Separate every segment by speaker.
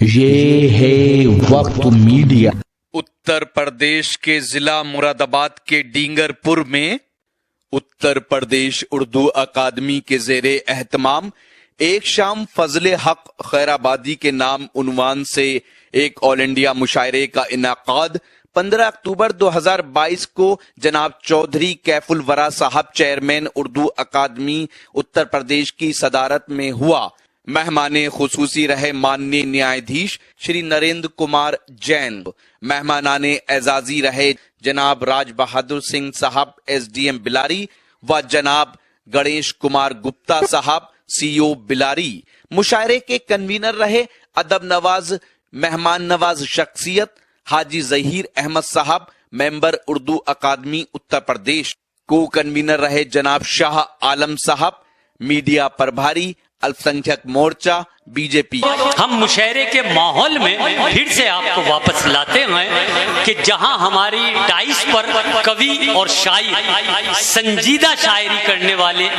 Speaker 1: ये है वक्त मीडिया।
Speaker 2: उत्तर प्रदेश के जिला मुरादाबाद के डींगरपुर में उत्तर प्रदेश उर्दू अकादमी के जेरे एहतमाम एक शाम फजले हक खैराबादी के नाम उन्वान से एक ऑल इंडिया मुशायरे का इनाकाद 15 अक्टूबर 2022 को जनाब चौधरी कैफुल वरा साहब चेयरमैन उर्दू अकादमी उत्तर प्रदेश की सदारत में हुआ। मेहमाने खुसूसी रहे माननीय न्यायाधीश श्री नरेंद्र कुमार जैन। मेहमानाने एजाजी रहे जनाब राज बहादुर सिंह साहब SDM बिलारी व जनाब गणेश कुमार गुप्ता साहब CO बिलारी। मुशायरे के कन्वीनर रहे अदब नवाज मेहमान नवाज शख्सियत हाजी जहीर अहमद साहब मेंबर उर्दू अकादमी उत्तर प्रदेश। को कन्वीनर रहे जनाब शाह आलम साहब मीडिया प्रभारी अल्पसंख्यक मोर्चा BJP।
Speaker 3: हम मुशायरे के माहौल में फिर से आपको वापस लाते हैं कि जहां हमारी डाइस पर कवि और शायर संजीदा शायरी करने वाले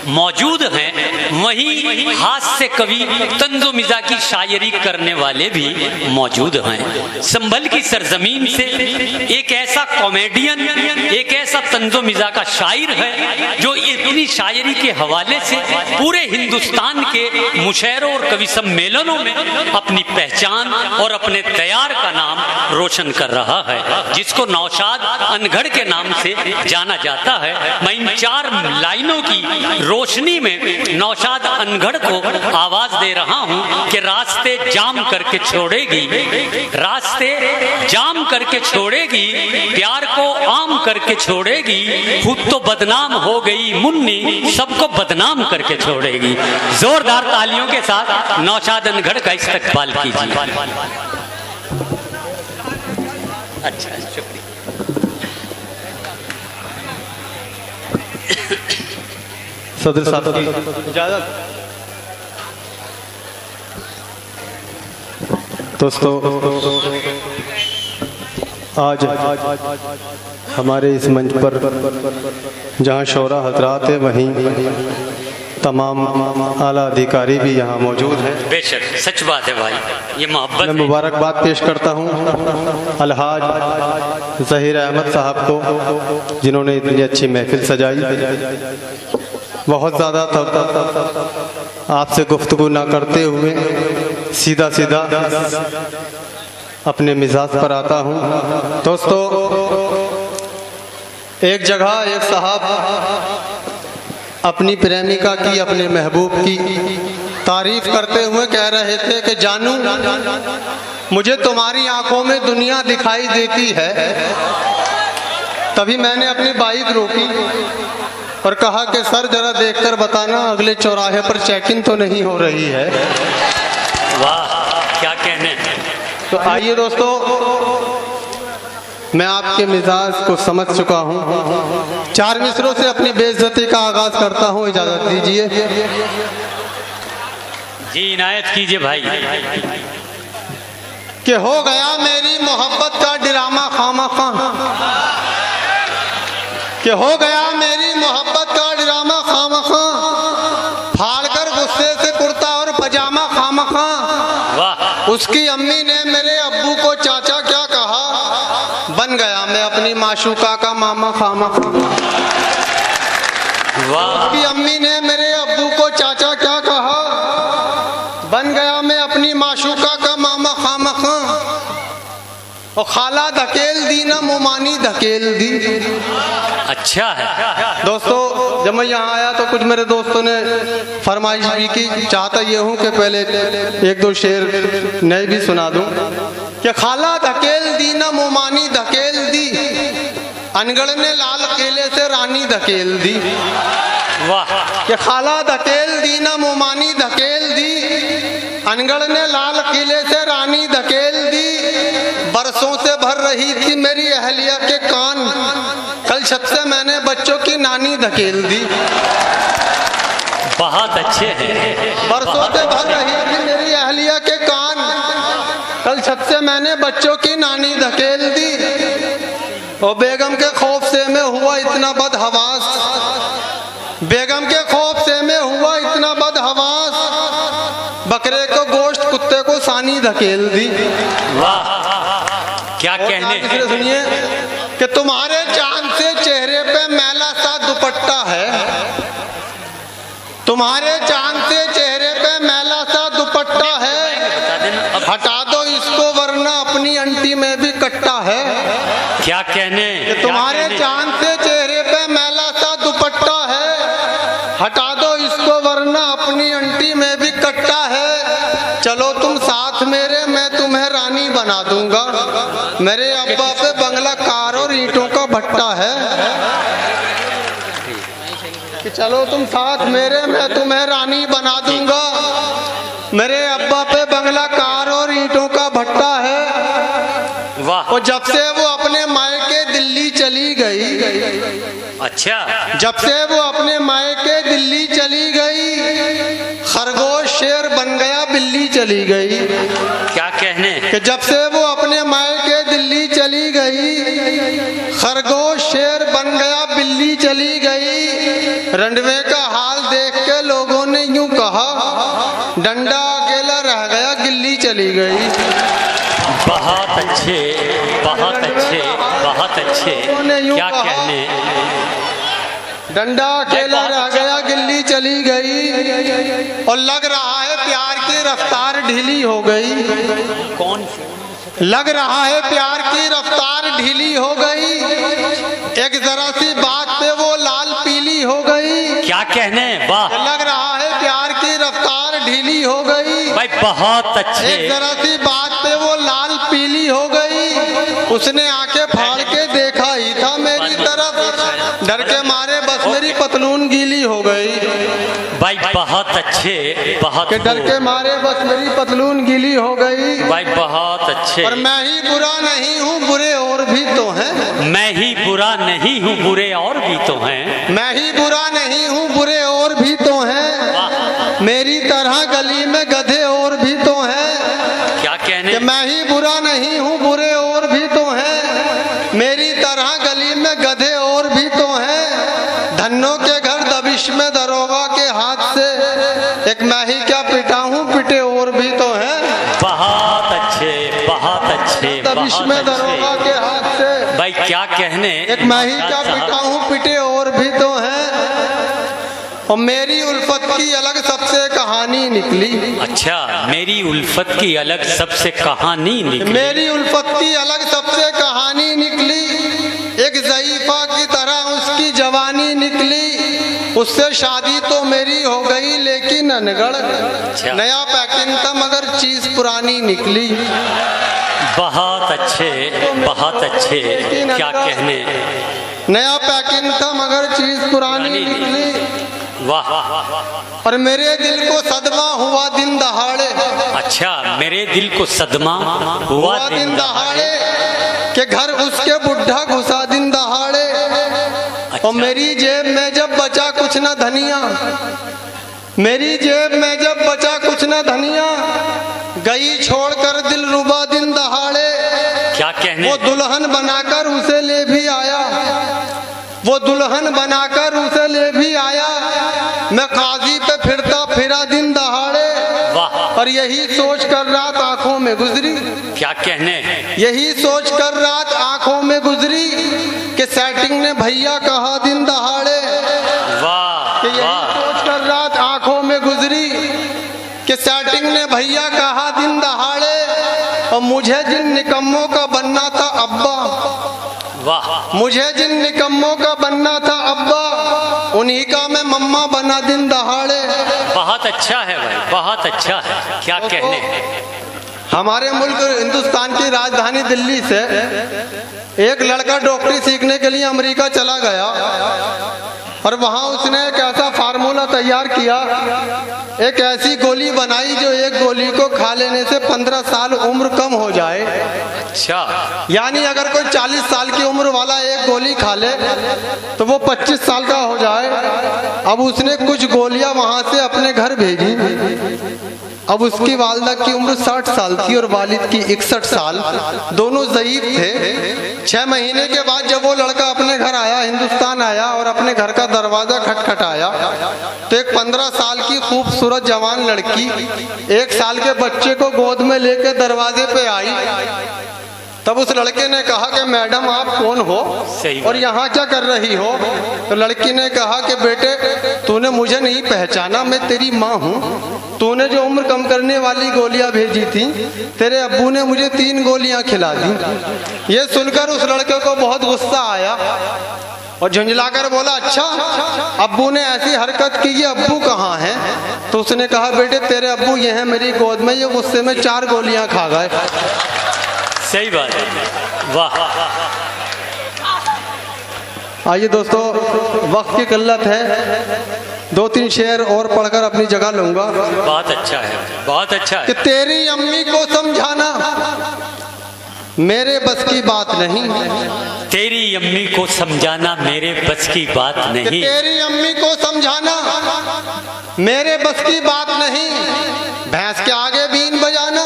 Speaker 3: मौजूद हैं, वहीं हास्य कवि तंजो मिजा की शायरी करने वाले भी मौजूद हैं। संभल की सरजमीन से एक ऐसा कॉमेडियन, एक ऐसा तंजो मिजा का शायर है जो इतनी शायरी के हवाले से पूरे हिंदुस्तान के मुशायरों और कवि सम्मेलनों में अपनी पहचान और अपने तैयार का नाम रोशन कर रहा है, जिसको नौशाद अनघड़ के नाम से जाना जाता है। मैं इन 4 लाइनों की रोशनी में नौशाद अनघड़ को आवाज दे रहा हूं कि रास्ते जाम करके छोड़ेगी, रास्ते जाम करके छोड़ेगी, प्यार को आम करके छोड़ेगी, खुद तो बदनाम हो गई मुन्नी, सबको बदनाम करके छोड़ेगी। जोरदार तालियों के साथ नौशाद अनघड़ का इस्तकबाल कीजिए। अच्छा, शुक्रिया।
Speaker 4: सदर साहब की इजाजत। दोस्तों, आज हमारे इस मंच पर जहां शौरा हजरात है, वहीं तमाम आला अधिकारी भी यहाँ मौजूद हैं।
Speaker 3: बेशक सच बात है भाई, ये मोहब्बत।
Speaker 4: मैं मुबारकबाद पेश करता हूँ अलहाज जहीर अहमद साहब को, जिन्होंने इतनी अच्छी महफिल सजाई। बहुत ज़्यादा आपसे गुफ्तगू ना करते हुए सीधा सीधा अपने मिजाज पर आता हूँ। दोस्तों, एक जगह एक साहब अपनी प्रेमिका की, अपने महबूब की तारीफ करते हुए कह रहे थे कि जानू, मुझे तुम्हारी आंखों में दुनिया दिखाई देती है। तभी मैंने अपनी बाइक रोकी और कहा कि सर जरा देखकर बताना अगले चौराहे पर चेकिंग तो नहीं हो रही है।
Speaker 3: वाह, क्या कहने।
Speaker 4: तो आइए दोस्तों, मैं आपके मिजाज को समझ चुका हूँ। 4 मिसरों से अपनी बेइज्जती का आगाज करता हूँ, इजाजत दीजिए।
Speaker 3: जी इनायत कीजिए भाई।
Speaker 4: कि हो गया मेरी मोहब्बत का ड्रामा खामखा, कि हो गया मेरी मोहब्बत का ड्रामा खामखा, फाड़कर गुस्से से कुर्ता और पजामा खामखा। उसकी अम्मी ने मेरे अब्बू को चाचा क्या कहा, बन गया मैं अपनी माशूका का मामा खामखा। उसकी अम्मी ने मेरे अब्बू को चाचा क्या कहा, बन गया मैं अपनी माशूका का मामा खामखा। और खाला धकेल दी ना मुमानी धकेल दी।
Speaker 3: अच्छा है
Speaker 4: दोस्तों, जब मैं यहाँ आया तो कुछ मेरे दोस्तों ने फरमाइश भी की। चाहता ये हूँ कि पहले 1-2 शेर नए भी सुना दूं कि खाला धकेल दी ना मुमानी धकेल दी, अनगढ़ ने लाल किले से रानी धकेल दी।
Speaker 3: वाह।
Speaker 4: कि खाला धकेल दी ना मुमानी धकेल दी, अनगढ़ ने लाल किले से रानी धकेल दी। बरसों से भर रही थी मेरी अहलिया के कान, कल छत से मैंने बच्चों की नानी धकेल दी।
Speaker 3: बहुत अच्छे हैं।
Speaker 4: बरसों से भर रही थी मेरी अहलिया के कान, कल छत से मैंने बच्चों की नानी धकेल दी। और बेगम के खौफ से मैं हुआ इतना बदहवास, बेगम के खौफ से मैं हुआ इतना बदहवास, बकरे को गोश्त कुत्ते को सानी धकेल दी।
Speaker 3: वाह, क्या कहने।
Speaker 4: दूसरे सुनिए कि तुम्हारे चांद से चेहरे पे मैला सा दुपट्टा है, तुम्हारे चांद से चेहरे पे मैला सा दुपट्टा है, हटा दो इसको वरना अपनी अंटी में भी कट्टा है।
Speaker 3: क्या कहने।
Speaker 4: कि तुम्हारे चांद से चेहरे पे मैला सा दुपट्टा है, हटा दो इसको वरना अपनी अंटी में भी कट्टा है। चलो तुम साथ मेरे, मैं तुम्हें रानी बना दूंगा। मेरे अब्बा पे बंगला कार और ईंटों का भट्टा है। कि चलो तुम साथ मेरे, मैं तुम्हें रानी बना दूंगा। मेरे अब्बा पे बंगला कार और ईंटों का भट्टा है।
Speaker 3: वाह।
Speaker 4: और जब से वो अपने मायके दिल्ली चली गई,
Speaker 3: अच्छा,
Speaker 4: जब से वो अपने मायके दिल्ली चली गई, खरगोश शेर बन गया बिल्ली चली गई।
Speaker 3: क्या कहने।
Speaker 4: कि जब से वो अपने मायके दिल्ली चली गई, खरगोश शेर बन गया बिल्ली चली गई। रंडवे का हाल देख के लोगों ने यूं कहा, डंडा अकेला रह गया गिल्ली चली गई।
Speaker 3: बहुत अच्छे, बहुत अच्छे, बहुत अच्छे। क्या कहने।
Speaker 4: डंडा अकेला रह गया गिल्ली चली गई। और लग रहा है प्यार की रफ्तार ढीली हो गई।
Speaker 3: कौन।
Speaker 4: लग रहा है प्यार की रफ्तार ढीली हो गई। एक जरा सी बात पे वो लाल पीली हो गई।
Speaker 3: क्या कहने। वाह।
Speaker 4: लग रहा है प्यार की रफ्तार ढीली हो गई।
Speaker 3: भाई बहुत अच्छे।
Speaker 4: एक जरा सी बात पे वो लाल पीली हो गई। उसने आंखें फाड़ के देखा ही था मेरी तरफ, डर के मारे बस मेरी पतलून गीली हो गई।
Speaker 3: भाई बहुत अच्छे, बहुत।
Speaker 4: कि डर के मारे बस मेरी पतलून गीली हो गई।
Speaker 3: भाई बहुत अच्छे।
Speaker 4: और मैं ही बुरा नहीं हूँ, बुरे और भी तो हैं।
Speaker 3: मैं ही बुरा नहीं हूँ, बुरे और भी तो हैं।
Speaker 4: मैं ही बुरा नहीं हूँ, बुरे और भी तो हैं। मेरी तरह गली में गधे और भी तो हैं।
Speaker 3: क्या कहने।
Speaker 4: कि मैं ही बुरा नहीं हूँ, बुरे और भी तो हैं। मेरी तरह गली में गधे और भी तो हैं। धन्नों के घर दबिश में दरोगा के हाथ से, एक मैं ही क्या पिटा हूँ, पिटे और भी तो हैं।
Speaker 3: बहुत अच्छे, बहुत अच्छे,
Speaker 4: दबिश में दरोगा के हाथ से।
Speaker 3: भाई क्या कहने।
Speaker 4: एक मैं ही क्या पिटा हूँ, पिटे और भी तो हैं। और मेरी उल्फत की अलग सबसे कहानी निकली।
Speaker 3: अच्छा, मेरी उल्फत की अलग सबसे कहानी निकली।
Speaker 4: मेरी उल्फत की अलग सबसे कहानी निकली। एक ज़ईफा की तरह उसकी जवानी निकली। उससे शादी तो मेरी हो गई लेकिन अनगढ़। नया पैकिंग था मगर चीज पुरानी निकली।
Speaker 3: बहुत अच्छे, बहुत अच्छे। क्या कहने।
Speaker 4: नया पैकिंग था मगर चीज पुरानी निकली।
Speaker 3: वाह।
Speaker 4: और मेरे दिल को सदमा हुआ दिन दहाड़े।
Speaker 3: अच्छा, मेरे दिल को सदमा हुआ दिन दहाड़े।
Speaker 4: के घर उसके बुढ़ा घुसा दिन दहाड़े।
Speaker 3: अच्छा।
Speaker 4: और मेरी जेब में जब बचा कुछ न धनिया, मेरी जेब में जब बचा कुछ न धनिया, गई छोड़कर दिल रुबा दिन दहाड़े।
Speaker 3: क्या कहने।
Speaker 4: वो दुल्हन बनाकर उसे ले भी आया, वो दुल्हन बनाकर उसे ले भी आया। मैं काजी पे फिरता फिरा दिन दहाड़े।
Speaker 3: वाह।
Speaker 4: और यही सोच कर रात आंखों में गुजरी।
Speaker 3: क्या कहने।
Speaker 4: यही सोच कर रात आंखों में गुजरी कि सेटिंग ने भैया कहा दिन दहाड़े।
Speaker 3: वाह।
Speaker 4: कि यही सोच कर रात आंखों में गुजरी कि सेटिंग ने भैया कहा दिन दहाड़े। और मुझे जिन निकम्मों का बनना था अब्बा,
Speaker 3: वाह।
Speaker 4: मुझे जिन निकम्मों का बनना था अब्बा, उन्हीं का मैं मम्मा बना दिन दहाड़े।
Speaker 3: बहुत अच्छा है भाई, बहुत अच्छा है। क्या कहने।
Speaker 4: हमारे मुल्क हिंदुस्तान की राजधानी दिल्ली से एक लड़का डॉक्टरी सीखने के लिए अमेरिका चला गया। और वहां उसने एक ऐसा फार्मूला तैयार किया, एक ऐसी गोली बनाई जो एक गोली को खा लेने से 15 साल उम्र कम हो जाए।
Speaker 3: अच्छा।
Speaker 4: यानी अगर कोई 40 साल की उम्र वाला एक गोली खा ले तो वो 25 साल का हो जाए। अब उसने कुछ गोलियां वहां से अपने घर भेजी। अब उसकी वालिदा की उम्र 60 साल थी और वालिद की 61 साल। दोनों ज़ईफ थे। 6 महीने के बाद जब वो लड़का अपने घर आया, हिंदुस्तान आया और अपने घर का दरवाजा खटखटाया तो एक 15 साल की खूबसूरत जवान लड़की 1 साल के बच्चे को गोद में लेके दरवाजे पे आई। तब उस लड़के ने कहा कि मैडम आप कौन हो और यहाँ क्या कर रही हो? तो लड़की ने कहा कि बेटे तूने मुझे नहीं पहचाना, मैं तेरी माँ हूँ। तूने जो उम्र कम करने वाली गोलियां भेजी थी, तेरे अब्बू ने मुझे 3 गोलियां खिला दी। ये सुनकर उस लड़के को बहुत गुस्सा आया और झुंझलाकर बोला, अच्छा अब्बू ने ऐसी हरकत की, ये अब्बू कहाँ हैं? तो उसने कहा बेटे तेरे अब्बू ये हैं मेरी गोद में, ये गुस्से में 4 गोलियां खा गए।
Speaker 3: सही बात है, वाह।
Speaker 4: आइए दोस्तों, वक्त की किल्लत है, 2-3 शेर और पढ़कर अपनी जगह लूंगा।
Speaker 3: बहुत अच्छा है, बहुत अच्छा है।
Speaker 4: कि तेरी अम्मी को समझाना मेरे बस की बात नहीं,
Speaker 3: तेरी अम्मी को समझाना मेरे बस की बात नहीं,
Speaker 4: तेरी अम्मी को समझाना मेरे बस की बात नहीं, भैंस के आगे बीन बजाना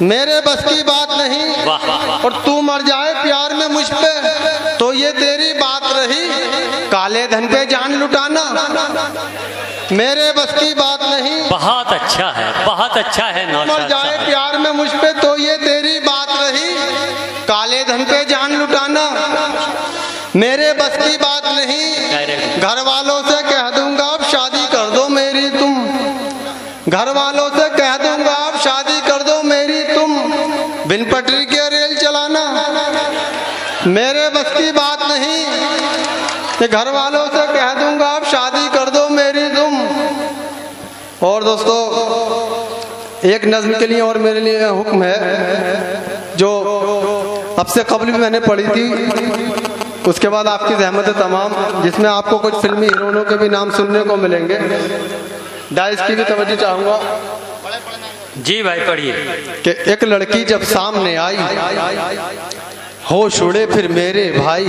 Speaker 4: मेरे बस की बात नहीं, और तू मर जाए प्यार में मुझ पे तो ये तेरी बात रही, काले धन पे जान लुटाना मेरे बस की बात नहीं।
Speaker 3: बहुत अच्छा है, बहुत अच्छा है।
Speaker 4: मर जाए प्यार में मुझ पे तो ये तेरी बात रही, काले धन पे जान लुटाना मेरे बस की बात नहीं। घर वालों से कह दूंगा अब शादी कर दो मेरी तुम, घर वालों से कह दूंगा अब शादी कर दो मेरी तुम, बिन पटरी के रेल चलाना मेरे बस की बात नहीं। कि घर वालों से कह दूंगा अब शादी कर दो मेरी तुम। और दोस्तों एक नज्म के लिए और मेरे लिए हुक्म है, जो अब से कबल भी मैंने पढ़ी थी, उसके बाद आपकी ज़हमत तमाम, जिसमें आपको कुछ फिल्मी हीरोइनों के भी नाम सुनने को मिलेंगे। डाइस की भी तवज्जो चाहूंगा।
Speaker 3: जी भाई पढ़िए।
Speaker 4: कि एक लड़की जब सामने आई, होश उड़े फिर मेरे भाई,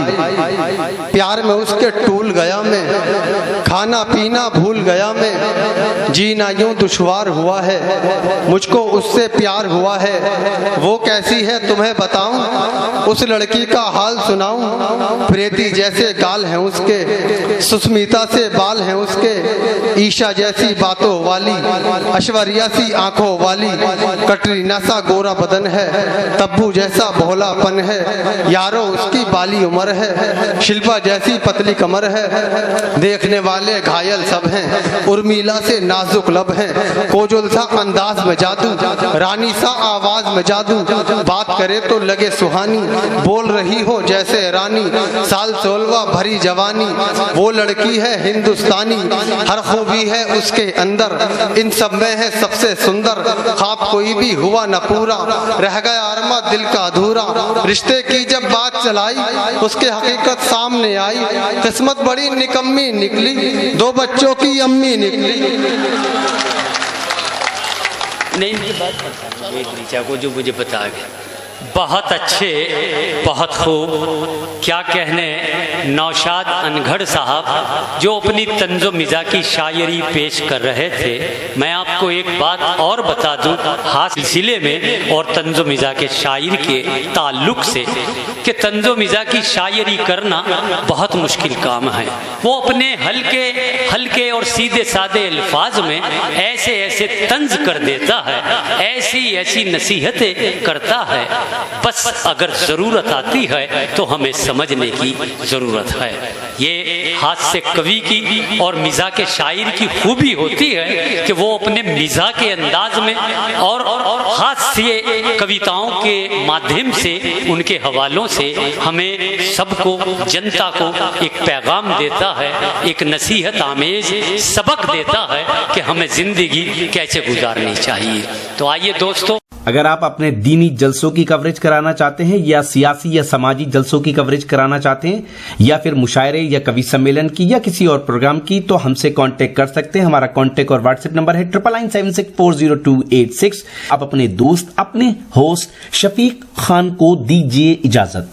Speaker 4: प्यार में उसके टूल गया मैं, खाना पीना भूल गया मैं, जीना यूं दुश्वार हुआ है, मुझको उससे प्यार हुआ है, वो कैसी है तुम्हें बताऊं, उस लड़की का हाल सुनाऊं, प्रीति जैसे गाल हैं उसके, सुस्मिता से बाल हैं उसके, ईशा जैसी बातों वाली, ऐश्वर्या सी आंखों वाली, कटरीना सा गोरा बदन है, तब्बू जैसा भोलापन है, यारो उसकी बाली उम्र है, शिल्पा जैसी पतली कमर है, देखने वाले घायल सब हैं, उर्मिला से नाजुक लब हैं, कोजल सा अंदाज में जादू, रानी सा आवाज में जादू, बात करे तो लगे सुहानी, बोल रही हो जैसे रानी, साल 16 भरी जवानी, वो लड़की है हिंदुस्तानी, हर खूबी है उसके अंदर, इन सब में है सबसे सुंदर, ख्वाब कोई भी हुआ न पूरा, रह गया अरमा दिल का अधूरा, रिश्ते की जब बात चलाई उसके हकीकत सामने आई, किस्मत बड़ी निकम्मी निकली, 2 बच्चों की अम्मी निकली।
Speaker 3: नहीं ऋचा को जो मुझे बता गया, बहुत अच्छे, बहुत खूब। क्या कहने नौशाद अनघड़ साहब जो अपनी तंजो मिजा की शायरी पेश कर रहे थे। मैं आपको एक बात और बता दूं हास सिलसिले में और तंजो मिजा के शायर के ताल्लुक से, कि तंजो मिजा की शायरी करना बहुत मुश्किल काम है। वो अपने हल्के और सीधे सादे अल्फाज में ऐसे ऐसे तंज कर देता है, ऐसी ऐसी नसीहतें करता है, बस अगर ज़रूरत आती है तो हमें समझने की ज़रूरत है। ये हास्य कवि की और मिज़ा के शायर की खूबी होती है कि वो अपने मिज़ा के अंदाज में और हास्य कविताओं के माध्यम से, उनके हवालों से हमें सबको, जनता को एक पैगाम देता है, एक नसीहत आमेज सबक देता है कि हमें ज़िंदगी कैसे गुजारनी चाहिए। तो आइए दोस्तों,
Speaker 1: अगर आप अपने दीनी जलसों की कवरेज कराना चाहते हैं या सियासी या समाजी जलसों की कवरेज कराना चाहते हैं या फिर मुशायरे या कवि सम्मेलन की या किसी और प्रोग्राम की, तो हमसे कांटेक्ट कर सकते हैं। हमारा कांटेक्ट और व्हाट्सएप नंबर है 9976400286। आप अपने दोस्त, अपने होस्ट शफीक खान को दीजिए इजाजत।